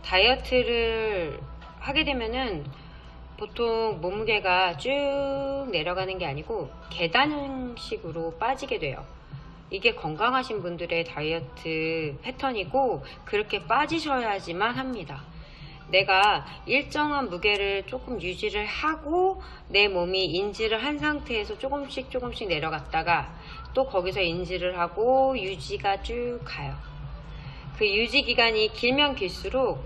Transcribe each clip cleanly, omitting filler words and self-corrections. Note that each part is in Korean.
다이어트를 하게 되면은 보통 몸무게가 쭉 내려가는 게 아니고 계단식으로 빠지게 돼요. 이게 건강하신 분들의 다이어트 패턴이고 그렇게 빠지셔야지만 합니다. 내가 일정한 무게를 조금 유지를 하고 내 몸이 인지를 한 상태에서 조금씩 내려갔다가 또 거기서 인지를 하고 유지가 쭉 가요. 그 유지 기간이 길면 길수록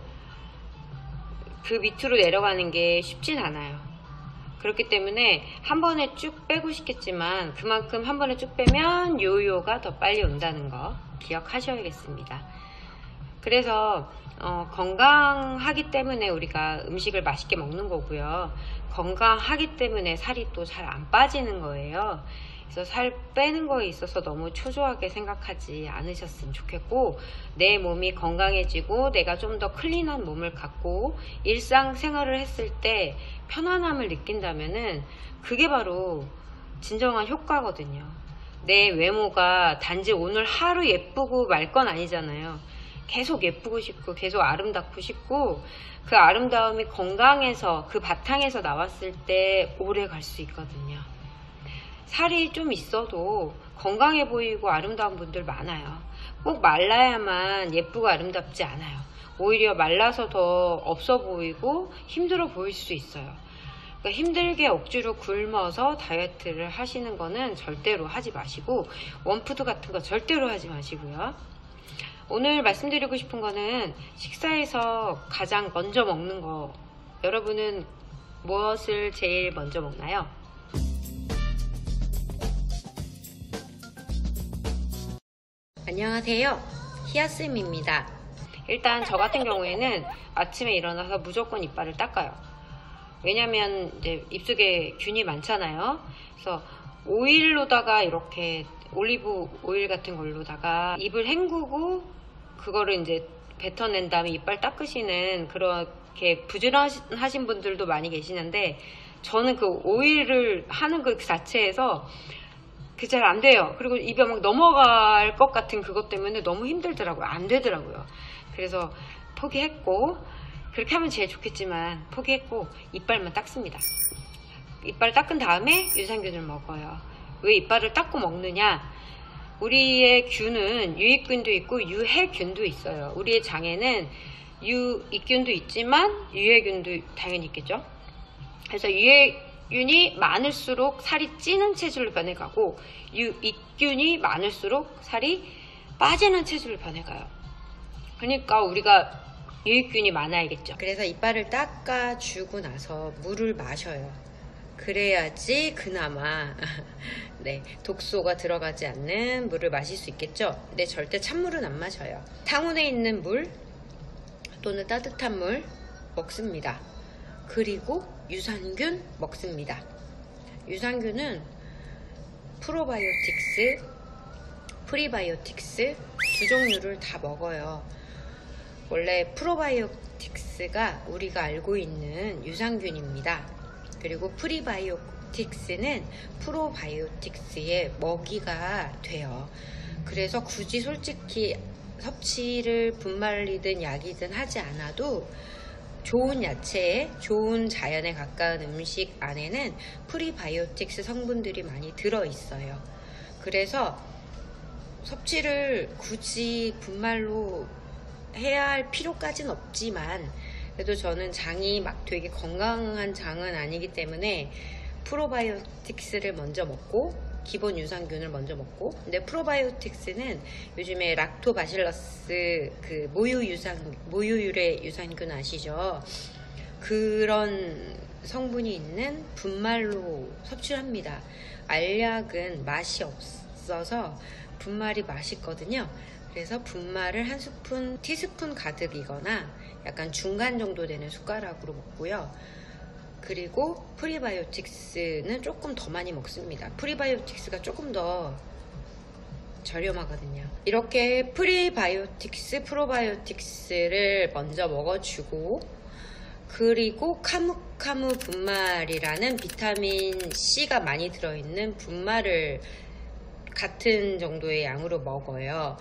그 밑으로 내려가는 게 쉽진 않아요. 그렇기 때문에 한 번에 쭉 빼고 싶겠지만 그만큼 한 번에 쭉 빼면 요요가 더 빨리 온다는 거 기억하셔야겠습니다. 그래서 건강하기 때문에 우리가 음식을 맛있게 먹는 거고요. 건강하기 때문에 살이 또 잘 안 빠지는 거예요. 그래서 살 빼는 거에 있어서 너무 초조하게 생각하지 않으셨으면 좋겠고, 내 몸이 건강해지고 내가 좀 더 클린한 몸을 갖고 일상생활을 했을 때 편안함을 느낀다면은 그게 바로 진정한 효과거든요. 내 외모가 단지 오늘 하루 예쁘고 말 건 아니잖아요. 계속 예쁘고 싶고 계속 아름답고 싶고, 그 아름다움이 건강해서 그 바탕에서 나왔을 때 오래 갈 수 있거든요. 살이 좀 있어도 건강해 보이고 아름다운 분들 많아요. 꼭 말라야만 예쁘고 아름답지 않아요. 오히려 말라서 더 없어 보이고 힘들어 보일 수 있어요. 그러니까 힘들게 억지로 굶어서 다이어트를 하시는 거는 절대로 하지 마시고, 원푸드 같은 거 절대로 하지 마시고요. 오늘 말씀드리고 싶은 거는 식사에서 가장 먼저 먹는 거, 여러분은 무엇을 제일 먼저 먹나요? 안녕하세요, 희아쌤입니다. 일단 저 같은 경우에는 아침에 일어나서 무조건 이빨을 닦아요. 왜냐면 이제 입속에 균이 많잖아요. 그래서 오일로다가 이렇게 올리브 오일 같은 걸로다가 입을 헹구고 그거를 이제 뱉어낸 다음에 이빨 닦으시는, 그렇게 부지런하신 분들도 많이 계시는데, 저는 그 오일을 하는 그 자체에서 그게 잘 안 돼요. 그리고 입에 막 넘어갈 것 같은 그것 때문에 너무 힘들더라고요. 안 되더라고요. 그래서 포기했고, 그렇게 하면 제일 좋겠지만 포기했고 이빨만 닦습니다. 이빨 닦은 다음에 유산균을 먹어요. 왜 이빨을 닦고 먹느냐? 우리의 균은 유익균도 있고 유해균도 있어요. 우리의 장에는 유익균도 있지만 유해균도 당연히 있겠죠. 그래서 유해균이 많을수록 살이 찌는 체질로 변해가고, 유익균이 많을수록 살이 빠지는 체질로 변해가요. 그러니까 우리가 유익균이 많아야겠죠. 그래서 이빨을 닦아주고 나서 물을 마셔요. 그래야지 그나마 네, 독소가 들어가지 않는 물을 마실 수 있겠죠. 근데 절대 찬물은 안 마셔요. 탕온에 있는 물 또는 따뜻한 물 먹습니다. 그리고 유산균 먹습니다. 유산균은 프로바이오틱스, 프리바이오틱스 두 종류를 다 먹어요. 원래 프로바이오틱스가 우리가 알고 있는 유산균입니다. 그리고 프리바이오틱스는 프로바이오틱스의 먹이가 돼요. 그래서 굳이 솔직히 섭취를 분말이든 약이든 하지 않아도 좋은 야채에, 좋은 자연에 가까운 음식 안에는 프리바이오틱스 성분들이 많이 들어있어요. 그래서 섭취를 굳이 분말로 해야 할 필요까지는 없지만, 그래도 저는 장이 막 되게 건강한 장은 아니기 때문에 프로바이오틱스를 먼저 먹고 기본 유산균을 먼저 먹고, 근데 프로바이오틱스는 요즘에 락토바실러스 그 모유유래 유산균 아시죠? 그런 성분이 있는 분말로 섭취합니다. 알약은 맛이 없어서 분말이 맛있거든요. 그래서 분말을 한 스푼, 티스푼 가득이거나 약간 중간 정도 되는 숟가락으로 먹고요. 그리고 프리바이오틱스는 조금 더 많이 먹습니다. 프리바이오틱스가 조금 더 저렴하거든요. 이렇게 프리바이오틱스, 프로바이오틱스를 먼저 먹어주고, 그리고 카무카무 분말이라는 비타민 C가 많이 들어있는 분말을 같은 정도의 양으로 먹어요.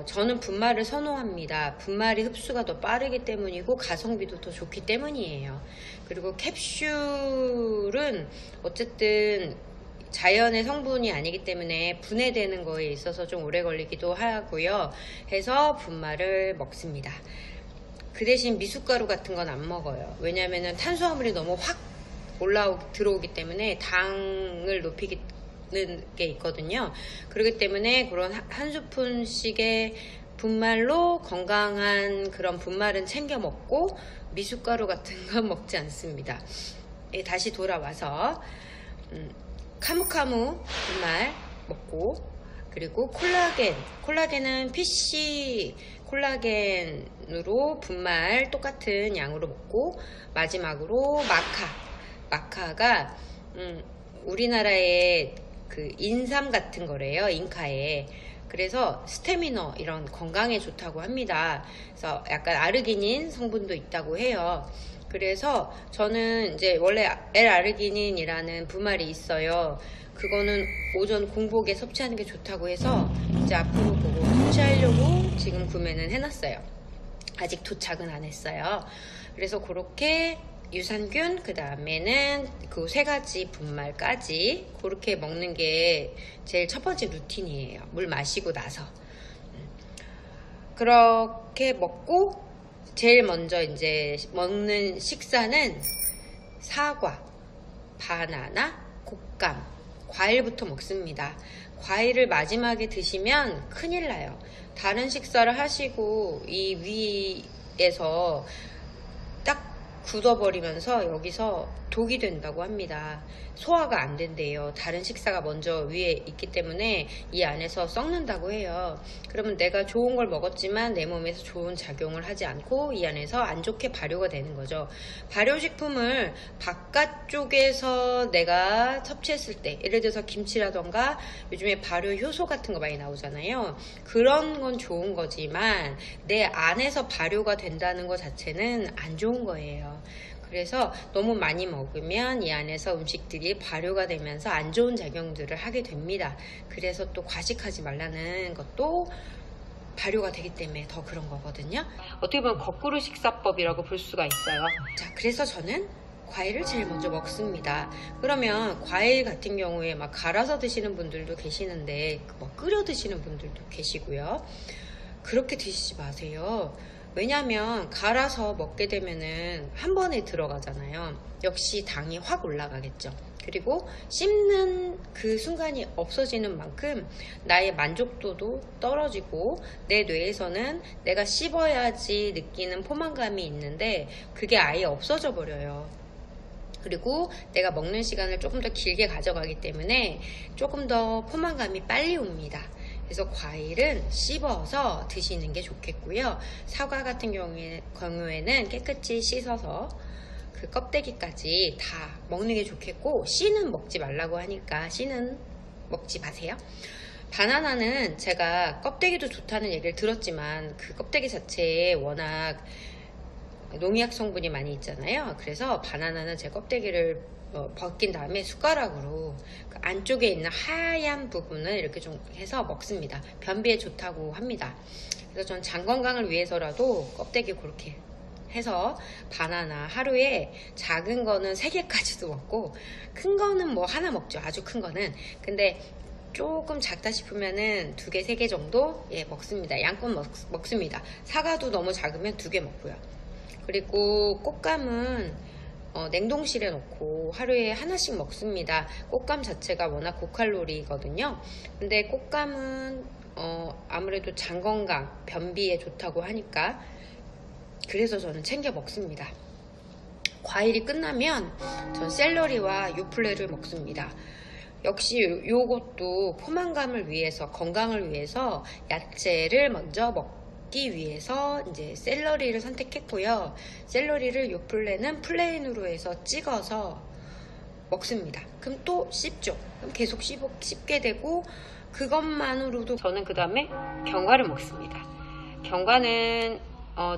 저는 분말을 선호합니다. 분말이 흡수가 더 빠르기 때문이고 가성비도 더 좋기 때문이에요. 그리고 캡슐은 어쨌든 자연의 성분이 아니기 때문에 분해되는 거에 있어서 좀 오래 걸리기도 하고요. 해서 분말을 먹습니다. 그 대신 미숫가루 같은 건 안 먹어요. 왜냐하면 탄수화물이 너무 확 들어오기 때문에 당을 높이는 게 있거든요. 그렇기 때문에 그런 한 스푼씩의 분말로 건강한 그런 분말은 챙겨 먹고 미숫가루 같은 건 먹지 않습니다. 다시 돌아와서 카무카무 분말 먹고, 그리고 콜라겐은 PC 콜라겐으로 분말 똑같은 양으로 먹고, 마지막으로 마카가 우리나라의 그 인삼 같은 거래요. 인카에. 그래서 스태미너, 이런 건강에 좋다고 합니다. 그래서 약간 아르기닌 성분도 있다고 해요. 그래서 저는 이제 원래 L아르기닌이라는 분말이 있어요. 그거는 오전 공복에 섭취하는 게 좋다고 해서 이제 앞으로 그거 섭취하려고 지금 구매는 해놨어요. 아직 도착은 안 했어요. 그래서 그렇게 유산균, 그 다음에는 그 3가지 분말까지 그렇게 먹는 게 제일 첫 번째 루틴이에요. 물 마시고 나서. 그렇게 먹고 제일 먼저 이제 먹는 식사는 사과, 바나나, 곶감, 과일부터 먹습니다. 과일을 마지막에 드시면 큰일 나요. 다른 식사를 하시고 이 위에서 딱 굳어버리면서 여기서 독이 된다고 합니다. 소화가 안 된대요. 다른 식사가 먼저 위에 있기 때문에 이 안에서 썩는다고 해요. 그러면 내가 좋은 걸 먹었지만 내 몸에서 좋은 작용을 하지 않고 이 안에서 안 좋게 발효가 되는 거죠. 발효식품을 바깥쪽에서 내가 섭취했을 때, 예를 들어서 김치라던가 요즘에 발효 효소 같은 거 많이 나오잖아요. 그런 건 좋은 거지만 내 안에서 발효가 된다는 것 자체는 안 좋은 거예요. 그래서 너무 많이 먹으면 이 안에서 음식들이 발효가 되면서 안 좋은 작용들을 하게 됩니다. 그래서 또 과식하지 말라는 것도 발효가 되기 때문에 더 그런 거거든요. 어떻게 보면 거꾸로 식사법이라고 볼 수가 있어요. 자, 그래서 저는 과일을 제일 먼저 먹습니다. 그러면 과일 같은 경우에 막 갈아서 드시는 분들도 계시는데 뭐 끓여 드시는 분들도 계시고요. 그렇게 드시지 마세요. 왜냐면 갈아서 먹게 되면은 한 번에 들어가잖아요. 역시 당이 확 올라가겠죠. 그리고 씹는 그 순간이 없어지는 만큼 나의 만족도도 떨어지고 내 뇌에서는 내가 씹어야지 느끼는 포만감이 있는데 그게 아예 없어져 버려요. 그리고 내가 먹는 시간을 조금 더 길게 가져가기 때문에 조금 더 포만감이 빨리 옵니다. 그래서 과일은 씹어서 드시는 게 좋겠고요. 사과 같은 경우에는 깨끗이 씻어서 그 껍데기까지 다 먹는 게 좋겠고, 씨는 먹지 말라고 하니까 씨는 먹지 마세요. 바나나는 제가 껍데기도 좋다는 얘기를 들었지만 그 껍데기 자체에 워낙 농약 성분이 많이 있잖아요. 그래서 바나나는 제 껍데기를 벗긴 다음에 숟가락으로 그 안쪽에 있는 하얀 부분을 이렇게 좀 해서 먹습니다. 변비에 좋다고 합니다. 그래서 전 장 건강을 위해서라도 껍데기 그렇게 해서 바나나 하루에 작은 거는 3개까지도 먹고 큰 거는 뭐 하나 먹죠. 아주 큰 거는. 근데 조금 작다 싶으면은 2개, 3개 정도 먹습니다. 양껏 먹습니다. 사과도 너무 작으면 2개 먹고요. 그리고 꽃감은 냉동실에 넣고 하루에 하나씩 먹습니다. 꽃감 자체가 워낙 고칼로리거든요. 근데 꽃감은 아무래도 장 건강, 변비에 좋다고 하니까 그래서 저는 챙겨 먹습니다. 과일이 끝나면 전 샐러리와 요플레를 먹습니다. 역시 요것도 포만감을 위해서, 건강을 위해서 야채를 먼저 먹기 위해서 이제 샐러리를 선택했고요. 샐러리를 요플레는 플레인으로 해서 찍어서 먹습니다. 그럼 또 씹죠. 그럼 계속 씹게 되고, 그것만으로도 저는 그 다음에 견과를 먹습니다. 견과는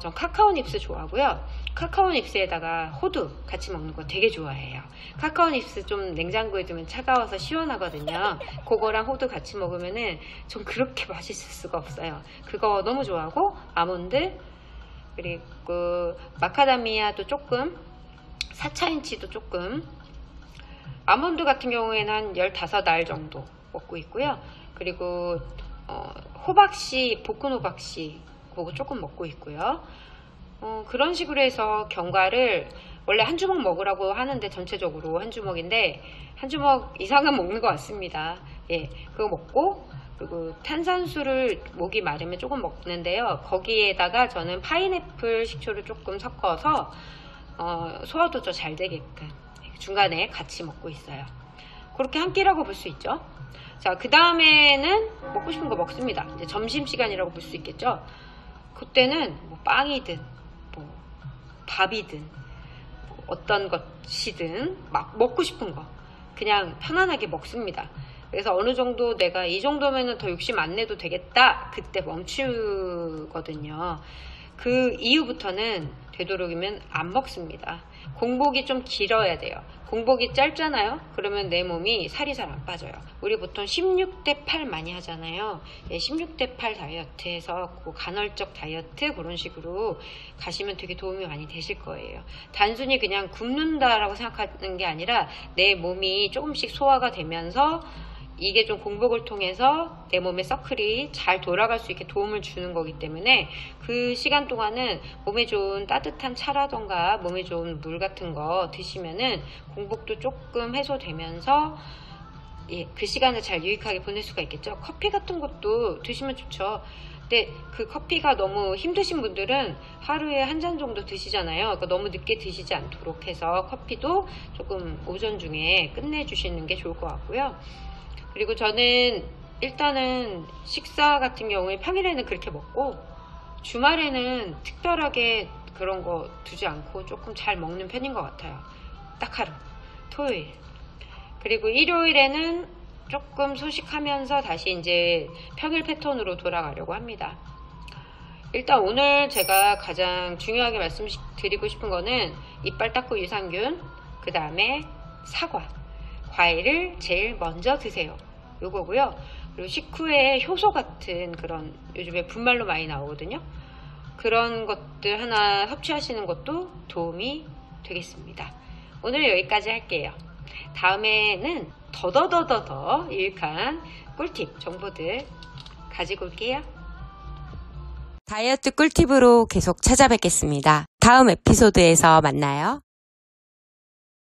전 카카오 닙스 좋아하고요. 카카오 닙스에다가 호두 같이 먹는 거 되게 좋아해요. 카카오 닙스 좀 냉장고에 두면 차가워서 시원하거든요. 그거랑 호두 같이 먹으면은 좀 그렇게 맛있을 수가 없어요. 그거 너무 좋아하고, 아몬드, 그리고 마카다미아도 조금, 4차인치도 조금, 아몬드 같은 경우에는 한 15알 정도 먹고 있고요. 그리고 호박씨, 볶은 호박씨 그거 조금 먹고 있고요. 그런 식으로 해서 견과를 원래 한 주먹 먹으라고 하는데, 전체적으로 한 주먹인데 한 주먹 이상은 먹는 것 같습니다. 예, 그거 먹고, 그리고 탄산수를 목이 마르면 조금 먹는데요. 거기에다가 저는 파인애플 식초를 조금 섞어서 소화도 더 잘 되게끔 중간에 같이 먹고 있어요. 그렇게 한 끼라고 볼 수 있죠. 자, 그 다음에는 먹고 싶은 거 먹습니다. 이제 점심시간이라고 볼 수 있겠죠. 그때는 뭐 빵이든 뭐 밥이든 뭐 어떤 것이든 막 먹고 싶은 거 그냥 편안하게 먹습니다. 그래서 어느 정도 내가 이 정도면은 더 욕심 안 내도 되겠다, 그때 멈추거든요. 그 이후부터는 되도록이면 안 먹습니다. 공복이 좀 길어야 돼요. 공복이 짧잖아요. 그러면 내 몸이 살이 잘 안 빠져요. 우리 보통 16대 8 많이 하잖아요. 16대 8 다이어트에서 간헐적 다이어트 그런 식으로 가시면 되게 도움이 많이 되실 거예요. 단순히 그냥 굶는다라고 생각하는 게 아니라 내 몸이 조금씩 소화가 되면서 이게 좀 공복을 통해서 내 몸의 서클이 잘 돌아갈 수 있게 도움을 주는 거기 때문에 그 시간 동안은 몸에 좋은 따뜻한 차라던가 몸에 좋은 물 같은 거 드시면은 공복도 조금 해소되면서 그 시간을 잘 유익하게 보낼 수가 있겠죠. 커피 같은 것도 드시면 좋죠. 근데 그 커피가 너무 힘드신 분들은 하루에 한 잔 정도 드시잖아요. 그러니까 너무 늦게 드시지 않도록 해서 커피도 조금 오전 중에 끝내주시는 게 좋을 것 같고요. 그리고 저는 일단은 식사 같은 경우에 평일에는 그렇게 먹고, 주말에는 특별하게 그런 거 두지 않고 조금 잘 먹는 편인 것 같아요. 딱 하루, 토요일. 그리고 일요일에는 조금 소식하면서 다시 이제 평일 패턴으로 돌아가려고 합니다. 일단 오늘 제가 가장 중요하게 말씀드리고 싶은 거는 이빨 닦고 유산균, 그 다음에 사과, 과일을 제일 먼저 드세요. 요거고요. 그리고 식후에 효소 같은 그런 요즘에 분말로 많이 나오거든요. 그런 것들 하나 섭취하시는 것도 도움이 되겠습니다. 오늘 여기까지 할게요. 다음에는 더더더더 유익한 꿀팁 정보들 가지고 올게요. 다이어트 꿀팁으로 계속 찾아뵙겠습니다. 다음 에피소드에서 만나요.